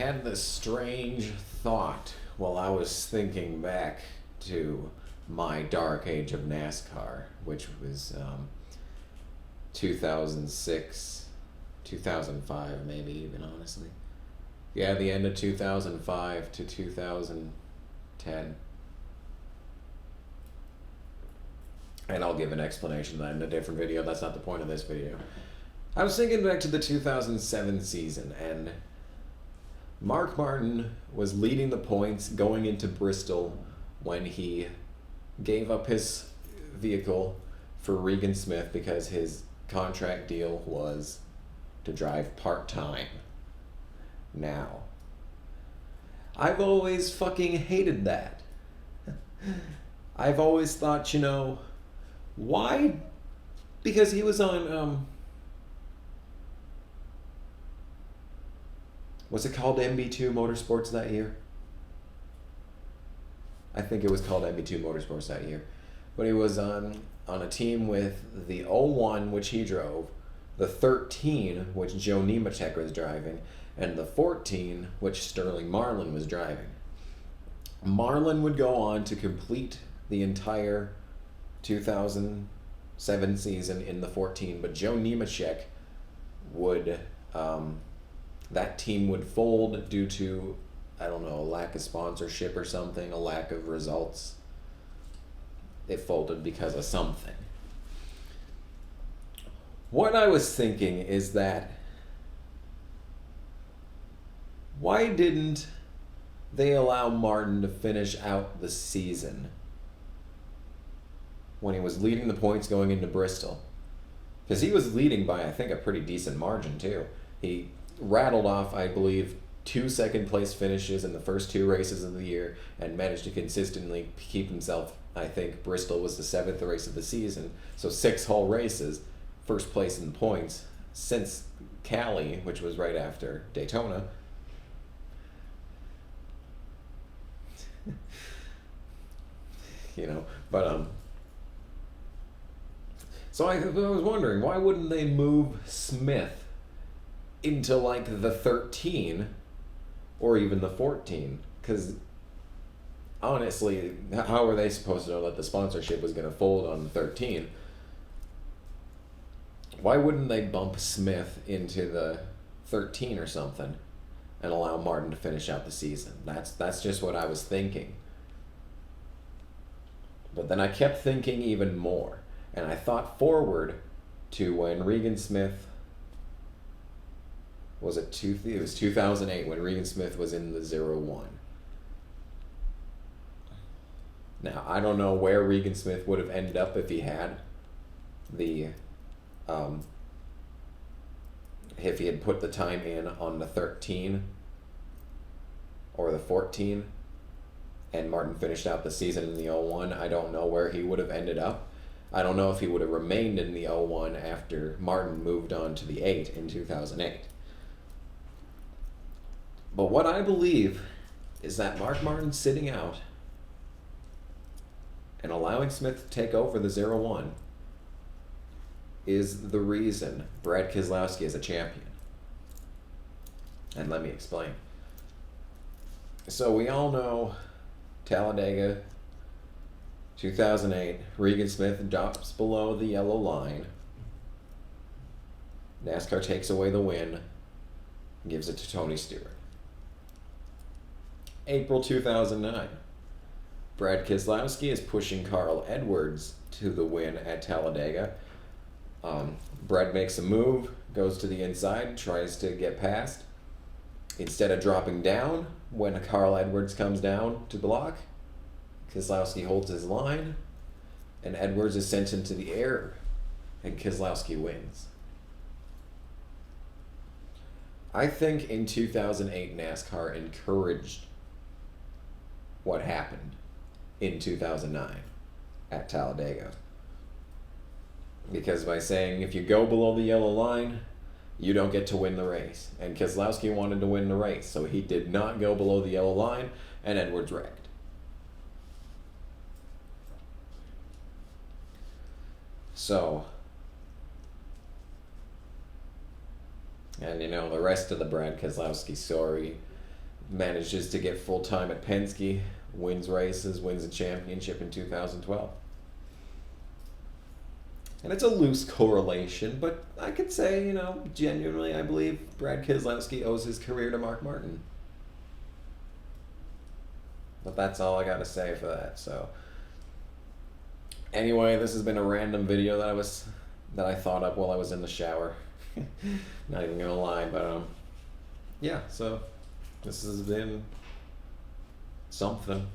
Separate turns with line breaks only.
had this strange thought while I was thinking back to my dark age of NASCAR, which was 2006, 2005, maybe even, honestly. Yeah, the end of 2005 to 2010. And I'll give an explanation of that in a different video. That's not the point of this video. I was thinking back to the 2007 season, and Mark Martin was leading the points going into Bristol when he gave up his vehicle for Regan Smith because his contract deal was to drive part-time. Now, I've always fucking hated that. I've always thought, why? Because he was on, was it called MB2 Motorsports that year? I think it was called MB2 Motorsports that year. But he was on a team with the 01, which he drove, the 13, which Joe Nemechek was driving, and the 14, which Sterling Marlin was driving. Marlin would go on to complete the entire 2007 season in the 14, but Joe Nemechek would, that team would fold due to, I don't know, a lack of sponsorship or something, a lack of results. It folded because of something. What I was thinking is that, why didn't they allow Martin to finish out the season when he was leading the points going into Bristol? Because he was leading by, I think, a pretty decent margin, too. He rattled off, I believe, 2 second-place finishes in the first 2 races of the year and managed to consistently keep himself, I think Bristol was the 7th race of the season, so 6 whole races, first place in points, since Cali, which was right after Daytona. So I was wondering, why wouldn't they move Smith into like the 13 or even the 14? Because honestly, how were they supposed to know that the sponsorship was going to fold on the 13? Why wouldn't they bump Smith into the 13 or something and allow Martin to finish out the season? That's just what I was thinking. But then I kept thinking even more, and I thought forward to when Regan Smith it was 2008 when Regan Smith was in the 01. Now, I don't know where Regan Smith would have ended up if he had if he had put the time in on the 13 or the 14 and Martin finished out the season in the 01. I don't know where he would have ended up. I don't know if he would have remained in the 01 after Martin moved on to the 8 in 2008. But what I believe is that Mark Martin sitting out and allowing Smith to take over the 01 is the reason Brad Keselowski is a champion. And let me explain. So we all know Talladega, 2008, Regan Smith drops below the yellow line. NASCAR takes away the win, gives it to Tony Stewart. April 2009, Brad Keselowski is pushing Carl Edwards to the win at Talladega. Brad makes a move, goes to the inside, tries to get past. Instead of dropping down when Carl Edwards comes down to block, Keselowski holds his line, and Edwards is sent into the air, and Keselowski wins. I think in 2008 NASCAR encouraged what happened in 2009 at Talladega. Because by saying if you go below the yellow line, you don't get to win the race. And Keselowski wanted to win the race, so he did not go below the yellow line, and Edwards wrecked. So, and the rest of the Brad Keselowski story manages to get full time at Penske, wins races, wins a championship in 2012. And it's a loose correlation, but I could say, genuinely, I believe Brad Keselowski owes his career to Mark Martin. But that's all I got to say for that. So, anyway, this has been a random video that I thought up while I was in the shower. Not even gonna lie, but yeah. So, this has been something.